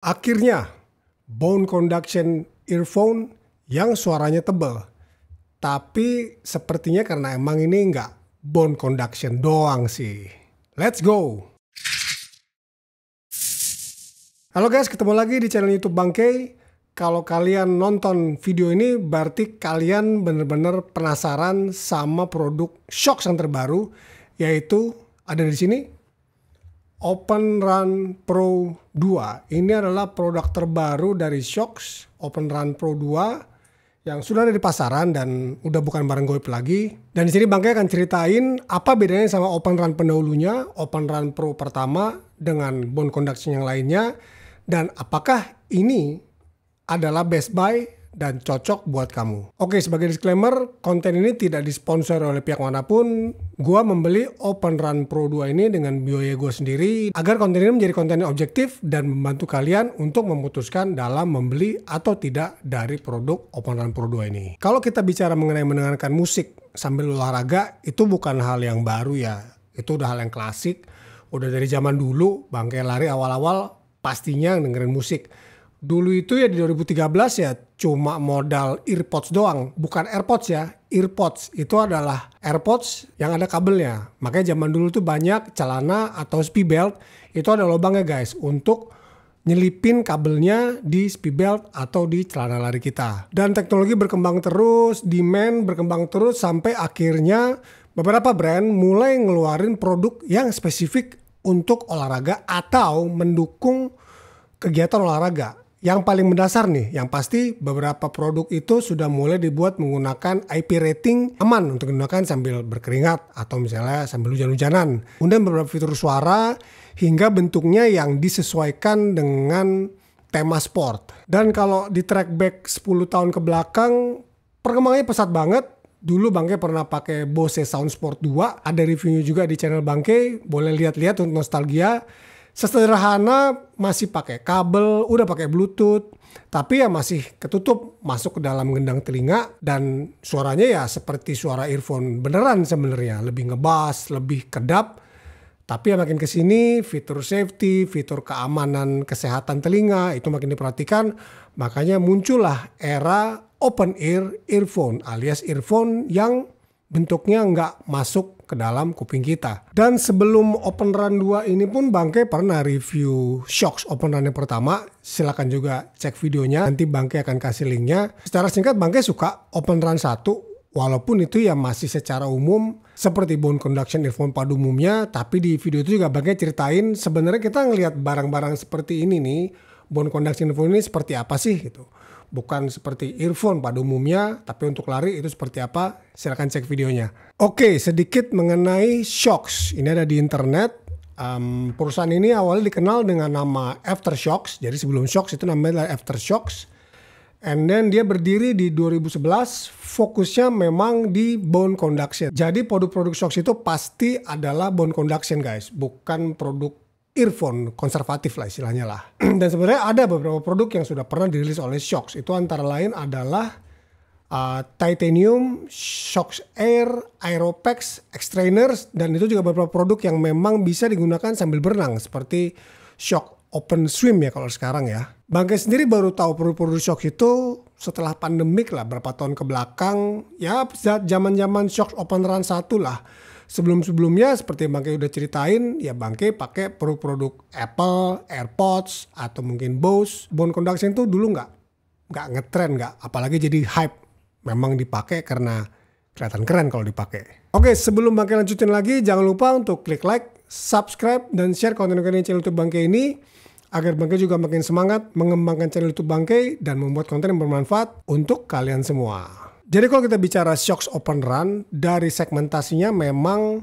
Akhirnya, bone conduction earphone yang suaranya tebal. Tapi sepertinya karena emang ini nggak bone conduction doang sih. Let's go! Halo guys, ketemu lagi di channel YouTube Bangke. Kalau kalian nonton video ini berarti kalian bener-bener penasaran sama produk Shokz yang terbaru, yaitu ada di sini Open Run Pro 2. Ini adalah produk terbaru dari Shokz, Open Run Pro 2 yang sudah ada di pasaran dan udah bukan barang goib lagi. Dan di sini Bangke akan ceritain apa bedanya sama Open Run pendahulunya, Open Run Pro pertama dengan bone conduction yang lainnya, dan apakah ini adalah best buy dan cocok buat kamu. Oke, sebagai disclaimer, konten ini tidak disponsori oleh pihak manapun. Gua membeli Open Run Pro 2 ini dengan biaya gue sendiri agar konten ini menjadi konten yang objektif dan membantu kalian untuk memutuskan dalam membeli atau tidak dari produk Open Run Pro 2 ini. Kalau kita bicara mengenai mendengarkan musik sambil olahraga, itu bukan hal yang baru ya. Itu udah hal yang klasik. Udah dari zaman dulu, Bangke lari awal-awal pastinya dengerin musik. Dulu itu ya di 2013 ya cuma modal earpods doang, bukan AirPods ya, earpods. Itu adalah AirPods yang ada kabelnya. Makanya zaman dulu tuh banyak celana atau speed belt itu ada lubangnya guys untuk nyelipin kabelnya di speed belt atau di celana lari kita. Dan teknologi berkembang terus, demand berkembang terus sampai akhirnya beberapa brand mulai ngeluarin produk yang spesifik untuk olahraga atau mendukung kegiatan olahraga. Yang paling mendasar nih, yang pasti beberapa produk itu sudah mulai dibuat menggunakan IP rating aman untuk digunakan sambil berkeringat atau misalnya sambil hujan-hujanan. Kemudian beberapa fitur suara hingga bentuknya yang disesuaikan dengan tema sport. Dan kalau di track back 10 tahun ke belakang, perkembangannya pesat banget. Dulu Bangke pernah pakai Bose Sound Sport 2, ada reviewnya juga di channel Bangke, boleh lihat-lihat untuk nostalgia. Sesederhana, masih pakai kabel, udah pakai Bluetooth, tapi ya masih ketutup masuk ke dalam gendang telinga dan suaranya ya seperti suara earphone beneran sebenarnya, lebih ngebass, lebih kedap. Tapi ya makin kesini fitur safety, fitur keamanan kesehatan telinga itu makin diperhatikan, makanya muncullah era open ear earphone alias earphone yang bentuknya nggak masuk ke dalam kuping kita. Dan sebelum Open Run 2 ini pun Bangke pernah review Shokz Open Run yang pertama. Silahkan juga cek videonya, nanti Bangke akan kasih linknya. Secara singkat Bangke suka Open Run 1, walaupun itu ya masih secara umum seperti bone conduction earphone pada umumnya. Tapi di video itu juga Bangke ceritain sebenarnya kita ngelihat barang-barang seperti ini nih, bone conduction earphone ini seperti apa sih gitu. Bukan seperti earphone pada umumnya, tapi untuk lari itu seperti apa? Silahkan cek videonya. Oke, sedikit mengenai Shokz. Ini ada di internet. Perusahaan ini awalnya dikenal dengan nama Aftershokz. Jadi sebelum Shokz itu namanya Aftershokz. And then dia berdiri di 2011. Fokusnya memang di bone conduction. Jadi produk-produk Shokz itu pasti adalah bone conduction guys. Bukan produk earphone konservatif lah istilahnya lah. Dan sebenarnya ada beberapa produk yang sudah pernah dirilis oleh Shokz. Itu antara lain adalah Titanium, Shokz Air, Aeropex, X-Trainers, dan itu juga beberapa produk yang memang bisa digunakan sambil berenang seperti Shokz Open Swim ya kalau sekarang ya. Bangke sendiri baru tahu produk-produk Shokz itu setelah pandemik lah berapa tahun ke belakang. Ya zaman-zaman Shokz Open Run 1 lah. Sebelum-sebelumnya seperti Bangke udah ceritain, ya Bangke pakai produk-produk Apple, AirPods, atau mungkin Bose. Bone conduction itu dulu nggak ngetren, apalagi jadi hype. Memang dipakai karena kelihatan keren kalau dipakai. Oke, sebelum Bangke lanjutin lagi, jangan lupa untuk klik like, subscribe, dan share konten-konten channel YouTube Bangke ini, agar Bangke juga makin semangat mengembangkan channel YouTube Bangke dan membuat konten yang bermanfaat untuk kalian semua. Jadi kalau kita bicara Shokz Open Run, dari segmentasinya memang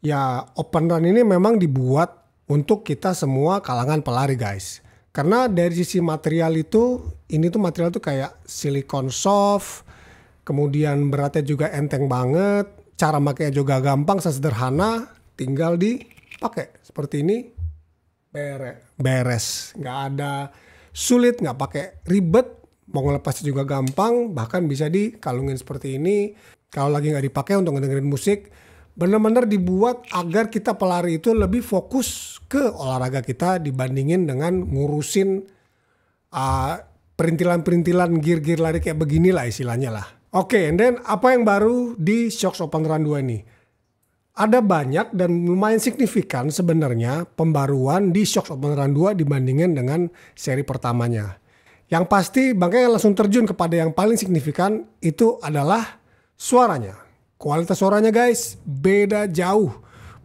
ya Open Run ini memang dibuat untuk kita semua kalangan pelari guys. Karena dari sisi material itu, ini tuh material tuh kayak silikon soft, kemudian beratnya juga enteng banget, cara makainya juga gampang, sederhana, tinggal dipakai seperti ini, beres, nggak ada sulit, nggak pakai ribet. Mau ngelepasnya juga gampang, bahkan bisa dikalungin seperti ini. Kalau lagi nggak dipakai untuk ngedengerin musik, benar-benar dibuat agar kita pelari itu lebih fokus ke olahraga kita dibandingin dengan ngurusin perintilan-perintilan gear-gear lari kayak beginilah istilahnya lah. Oke, and then apa yang baru di Shocks Open Run 2 ini? Ada banyak dan lumayan signifikan sebenarnya pembaruan di Shocks Open Run 2 dibandingin dengan seri pertamanya. Yang pasti Bangke langsung terjun kepada yang paling signifikan itu adalah suaranya. Kualitas suaranya guys beda jauh.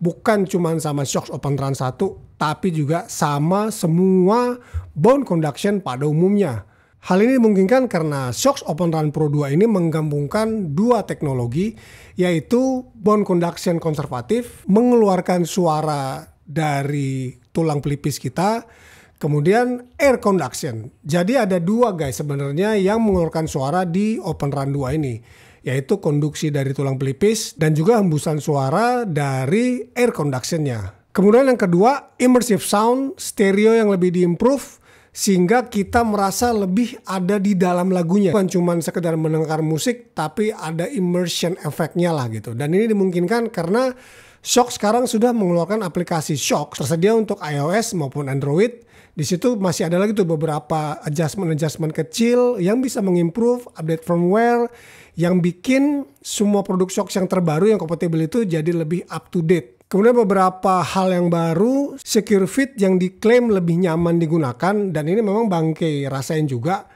Bukan cuma sama Shocks Open Run 1 tapi juga sama semua bone conduction pada umumnya. Hal ini dimungkinkan karena Shocks Open Run Pro 2 ini menggabungkan dua teknologi, yaitu bone conduction konservatif, mengeluarkan suara dari tulang pelipis kita, kemudian air conduction. Jadi ada dua guys sebenarnya yang mengeluarkan suara di Open Run 2 ini, yaitu konduksi dari tulang pelipis dan juga hembusan suara dari air conductionnya. Kemudian yang kedua, immersive sound stereo yang lebih diimprove, sehingga kita merasa lebih ada di dalam lagunya. Bukan cuma sekedar mendengar musik, tapi ada immersion efeknya lah gitu. Dan ini dimungkinkan karena Shocks sekarang sudah mengeluarkan aplikasi Shocks tersedia untuk iOS maupun Android. Di situ masih ada lagi tuh beberapa adjustment kecil yang bisa mengimprove update firmware, yang bikin semua produk Shocks yang terbaru yang kompatibel itu jadi lebih up to date. Kemudian beberapa hal yang baru, Secure Fit yang diklaim lebih nyaman digunakan, dan ini memang Bangke rasain juga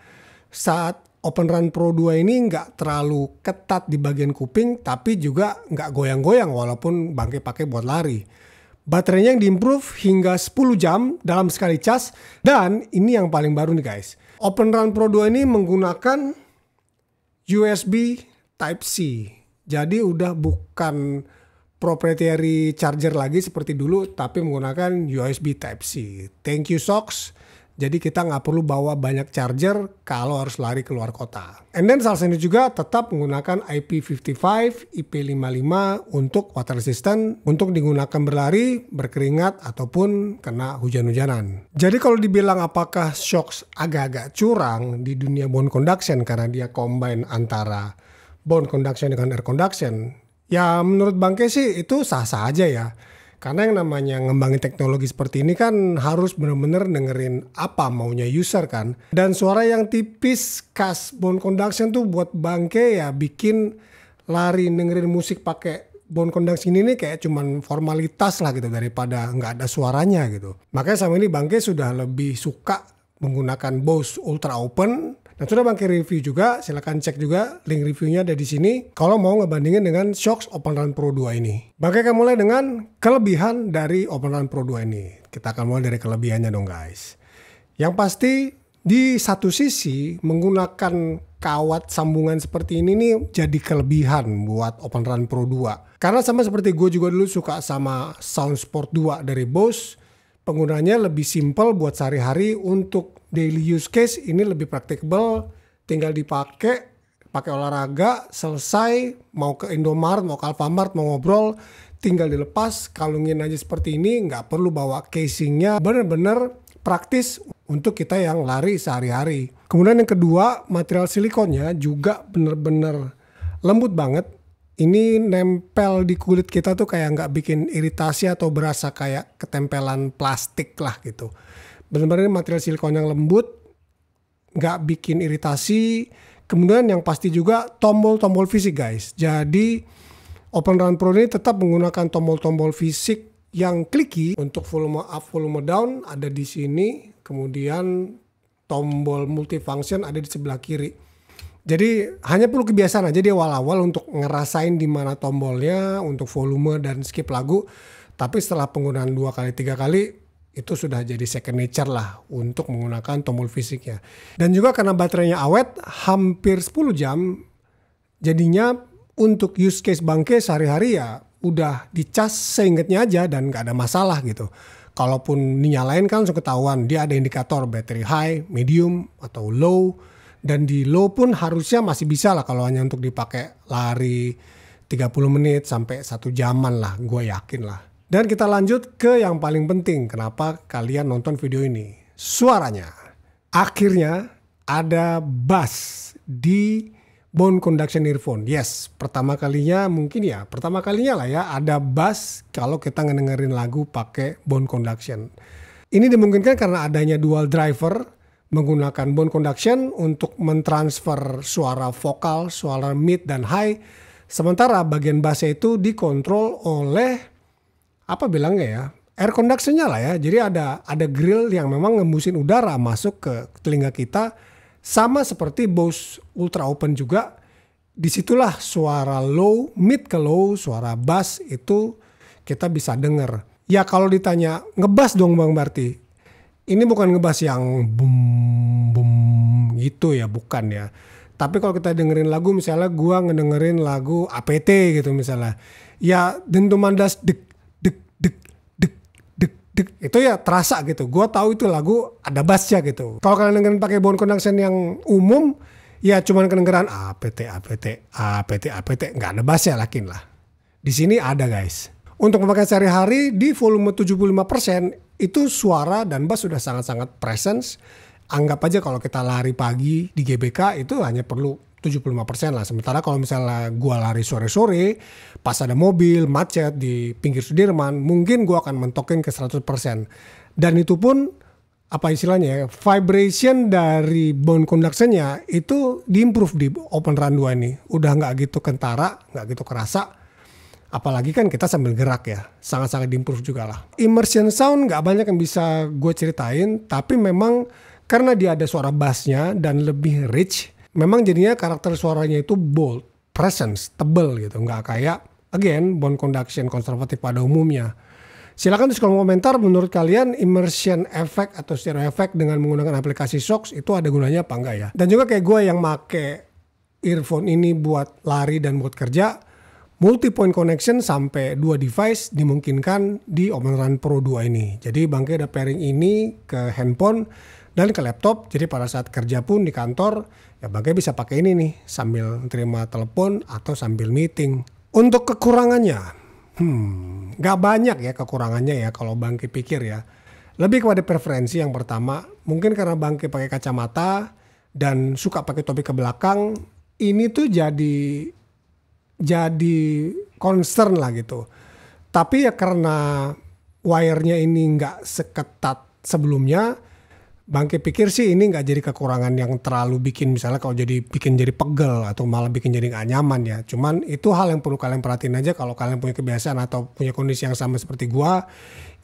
saat Open Run Pro 2 ini nggak terlalu ketat di bagian kuping, tapi juga nggak goyang-goyang walaupun Bangke pakai buat lari. Baterainya yang diimprove hingga 10 jam dalam sekali cas, dan ini yang paling baru nih guys. Open Run Pro 2 ini menggunakan USB Type-C, jadi udah bukan proprietary charger lagi seperti dulu, tapi menggunakan USB Type-C. Thank you Shocks. Jadi kita nggak perlu bawa banyak charger kalau harus lari keluar kota. And then salah satu juga tetap menggunakan IP55, IP55 untuk water resistant, untuk digunakan berlari, berkeringat, ataupun kena hujan-hujanan. Jadi kalau dibilang apakah Shocks agak-agak curang di dunia bone conduction karena dia combine antara bone conduction dengan air conduction, ya menurut Bangke sih itu sah-sah aja ya. Karena yang namanya ngembangin teknologi seperti ini kan harus bener-bener dengerin apa maunya user kan. Dan suara yang tipis khas bone conduction tuh buat Bangke ya bikin lari dengerin musik pakai bone conduction ini kayak cuman formalitas lah gitu daripada nggak ada suaranya gitu. Makanya sama ini Bangke sudah lebih suka menggunakan Bose Ultra Open. Dan sudah Bangke review juga, silahkan cek juga link reviewnya ada di sini. Kalau mau ngebandingin dengan Shocks Open Run Pro 2 ini. Bangke akan mulai dengan kelebihan dari Open Run Pro 2 ini. Kita akan mulai dari kelebihannya dong guys. Yang pasti di satu sisi menggunakan kawat sambungan seperti ini nih jadi kelebihan buat Open Run Pro 2. Karena sama seperti gue juga dulu suka sama Sound Sport 2 dari Bose. Penggunanya lebih simple buat sehari-hari, untuk daily use case ini lebih praktikable, tinggal dipakai, pakai olahraga, selesai, mau ke Indomaret, mau ke Alfamart, mau ngobrol, tinggal dilepas, kalungin aja seperti ini, nggak perlu bawa casingnya, bener-bener praktis untuk kita yang lari sehari-hari. Kemudian yang kedua, material silikonnya juga bener-bener lembut banget. Ini nempel di kulit kita tuh kayak nggak bikin iritasi atau berasa kayak ketempelan plastik lah gitu. Benar-benar material silikon yang lembut, nggak bikin iritasi. Kemudian yang pasti juga tombol-tombol fisik guys. Jadi Open Run Pro ini tetap menggunakan tombol-tombol fisik yang clicky. Untuk volume up, volume down ada di sini. Kemudian tombol multifunction ada di sebelah kiri. Jadi hanya perlu kebiasaan aja di awal-awal untuk ngerasain di mana tombolnya untuk volume dan skip lagu. Tapi setelah penggunaan 2 kali 3 kali itu sudah jadi second nature lah untuk menggunakan tombol fisiknya. Dan juga karena baterainya awet hampir 10 jam, jadinya untuk use case Bangke sehari-hari ya udah dicas seingetnya aja dan gak ada masalah gitu. Kalaupun dinyalain kan langsung ketahuan dia ada indikator battery high, medium atau low. Dan di low pun harusnya masih bisa lah kalau hanya untuk dipakai lari 30 menit sampai 1 jaman lah, gue yakin lah. Dan kita lanjut ke yang paling penting, kenapa kalian nonton video ini. Suaranya. Akhirnya ada bass di bone conduction earphone. Yes, pertama kalinya lah ya ada bass kalau kita ngedengerin lagu pakai bone conduction. Ini dimungkinkan karena adanya dual driver. menggunakan bone conduction untuk mentransfer suara vokal, suara mid dan high. Sementara bagian bassnya itu dikontrol oleh apa bilangnya ya, air conduction-nya lah ya. Jadi ada grill yang memang ngembusin udara masuk ke telinga kita, sama seperti Bose Ultra Open juga. Disitulah suara low, mid ke low, suara bass itu kita bisa denger. Ya kalau ditanya ngebass dong Bang Barty, ini bukan ngebass yang boom boom gitu ya, bukan ya. Tapi kalau kita dengerin lagu, misalnya gua ngedengerin lagu APT gitu misalnya, ya dentuman das dek dek dek dek dek dek itu ya terasa gitu. Gua tahu itu lagu ada bassnya gitu. Kalau kalian dengerin pakai bone conduction yang umum, ya cuman kedengeran APT APT APT APT, nggak ada bassnya lakin lah. Di sini ada guys. Untuk memakai sehari-hari di volume 75% itu suara dan bass sudah sangat-sangat presence. Anggap aja kalau kita lari pagi di GBK itu hanya perlu 75% lah. Sementara kalau misalnya gua lari sore-sore pas ada mobil macet di pinggir Sudirman, mungkin gua akan mentokin ke 100%. Dan itu pun apa istilahnya ya, vibration dari bone conduction-nya itu diimprove di Open Run 2 ini. Udah nggak gitu kentara, nggak gitu kerasa. Apalagi kan kita sambil gerak ya, sangat-sangat diimprove juga lah. Immersion sound nggak banyak yang bisa gue ceritain, tapi memang karena dia ada suara bassnya dan lebih rich, memang jadinya karakter suaranya itu bold, presence, tebel gitu. Nggak kayak, again, bone conduction konservatif pada umumnya. Silakan tulis kolom komentar menurut kalian immersion effect atau stereo effect dengan menggunakan aplikasi Shokz itu ada gunanya apa enggak ya. Dan juga kayak gue yang make earphone ini buat lari dan buat kerja, multi point connection sampai 2 device dimungkinkan di Open Run Pro 2 ini. Jadi Bangke ada pairing ini ke handphone dan ke laptop. Jadi pada saat kerja pun di kantor, ya Bangke bisa pakai ini nih sambil terima telepon atau sambil meeting. Untuk kekurangannya, nggak banyak ya kekurangannya ya kalau Bangke pikir ya. Lebih kepada preferensi yang pertama, mungkin karena Bangke pakai kacamata dan suka pakai topi ke belakang, ini tuh jadi concern lah gitu. Tapi ya karena wire-nya ini nggak seketat sebelumnya, Bangke pikir sih ini nggak jadi kekurangan yang terlalu bikin misalnya kalau bikin jadi pegel atau malah bikin jadi nggak nyaman ya. Cuman itu hal yang perlu kalian perhatiin aja kalau kalian punya kebiasaan atau punya kondisi yang sama seperti gua,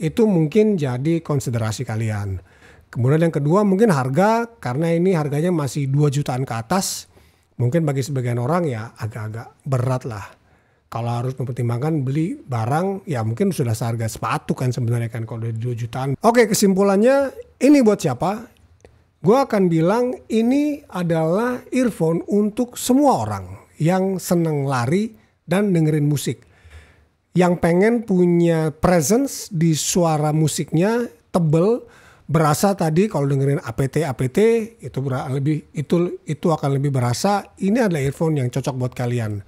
itu mungkin jadi konsiderasi kalian. Kemudian yang kedua mungkin harga, karena ini harganya masih 2 jutaan ke atas. Mungkin bagi sebagian orang ya agak-agak berat lah. Kalau harus mempertimbangkan beli barang ya mungkin sudah seharga sepatu kan sebenarnya kan kalau udah 2 jutaan. Oke, kesimpulannya ini buat siapa? Gue akan bilang ini adalah earphone untuk semua orang yang seneng lari dan dengerin musik. Yang pengen punya presence di suara musiknya tebel, berasa tadi kalau dengerin APT itu akan lebih berasa. Ini adalah earphone yang cocok buat kalian.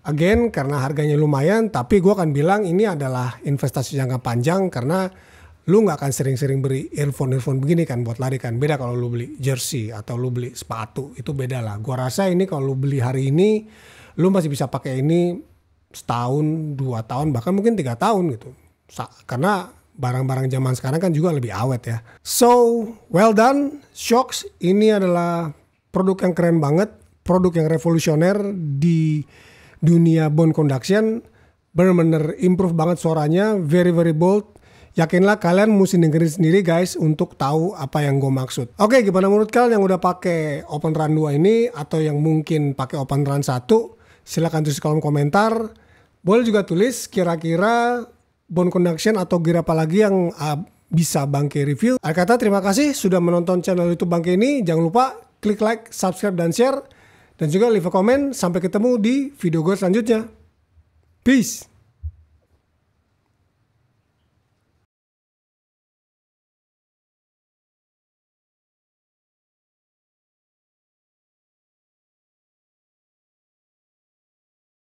Again, karena harganya lumayan, tapi gue akan bilang ini adalah investasi jangka panjang karena lu nggak akan sering-sering beli earphone begini kan buat lari kan. Beda kalau lu beli jersey atau lu beli sepatu, itu beda lah. Gue rasa ini kalau lu beli hari ini, lu masih bisa pakai ini setahun, 2 tahun, bahkan mungkin 3 tahun gitu. Karena barang-barang zaman sekarang kan juga lebih awet ya. So, well done, Shokz. Ini adalah produk yang keren banget. Produk yang revolusioner di dunia bone conduction. Bener-bener improve banget suaranya. Very, very bold. Yakinlah kalian mesti dengerin sendiri guys untuk tahu apa yang gue maksud. Oke, gimana menurut kalian yang udah pakai Open Run 2 ini atau yang mungkin pakai Open Run 1? Silahkan tulis di kolom komentar. Boleh juga tulis kira-kira bone conduction atau gear apa lagi yang bisa Bangke review. Akhir kata terima kasih sudah menonton channel YouTube Bangke ini. Jangan lupa klik like, subscribe, dan share. Dan juga leave a comment. Sampai ketemu di video gue selanjutnya. Peace.